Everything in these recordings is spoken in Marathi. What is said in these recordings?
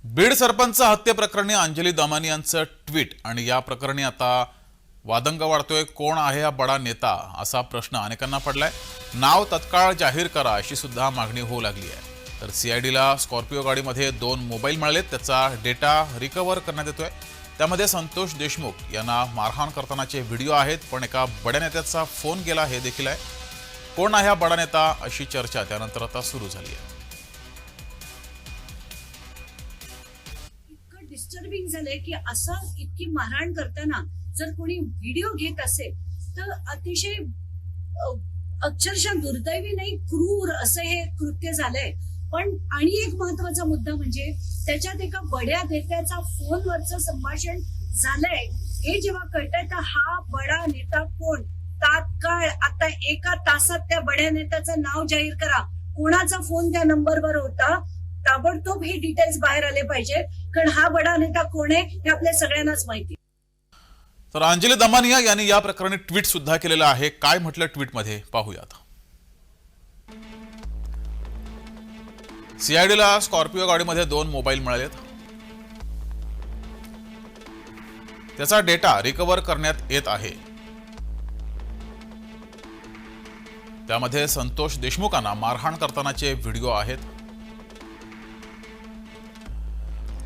बीड सरपंच हत्येप्रकरणी अंजली दमानी यांचं ट्विट आणि या प्रकरणी आता वादंग वाढतोय। कोण आहे हा बडा नेता असा प्रश्न अनेकांना पडलाय। नाव तत्काळ जाहीर करा अशी सुद्धा मागणी होऊ लागली आहे। तर सीआयडीला स्कॉर्पिओ गाडीमध्ये 2 मोबाईल मिळालेत, त्याचा डेटा रिकव्हर करण्यात येतोय। त्यामध्ये संतोष देशमुख यांना मारहाण करतानाचे व्हिडिओ आहेत, पण एका बड्या नेत्याचा फोन गेला हे देखील आहे। कोण आहे हा बडा नेता अशी चर्चा त्यानंतर आता सुरू झाली आहे। डिस्टर्बिंग झालंय की असं इतकी मारहाण करताना जर कोणी व्हिडिओ घेत असेल तर अतिशय अक्षरशः दुर्दैवी नाही, क्रूर असं हे कृत्य झालंय। पण आणि एक महत्वाचा मुद्दा म्हणजे त्याच्यात एका बड्या नेत्याचा फोनवरचं संभाषण झालंय हे जेव्हा कळतंय तर हा बडा नेता कोण, तात्काळ आता एका तासात त्या बड्या नेत्याचं नाव जाहीर करा। कोणाचा फोन त्या नंबरवर होता, ताबडतोब हे डिटेल्स बाहेर आले पाहिजे, कारण हा बडा नेता कोण आहे हे आपल्या सगळ्यांनाच माहिती। तर अंजली दमानिया यांनी या प्रकरणी ट्विट सुद्धा केलेलं आहे। काय म्हटलं ट्विटमध्ये पाहूयात। सीआयडीला स्कॉर्पिओ गाडीमध्ये 2 मोबाईल मिळालेत, त्याचा डेटा रिकव्हर करण्यात येत आहे। त्यामध्ये संतोष देशमुखांना मारहाण करतानाचे व्हिडिओ आहेत,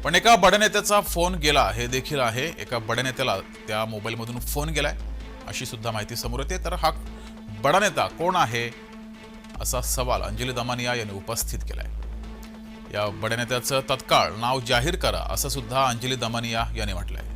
पण एका बड्या नेत्याचा फोन गेला हे देखील आहे। एका बड्या नेत्याला त्या मोबाईलमधून फोन गेलाय अशी सुद्धा माहिती समोर येते। तर हा बडा नेता कोण आहे असा सवाल अंजली दमानिया यांनी उपस्थित केलाय। या बड्या नेत्याचं तत्काळ नाव जाहीर करा असं सुद्धा अंजली दमानिया यांनी म्हटलंय।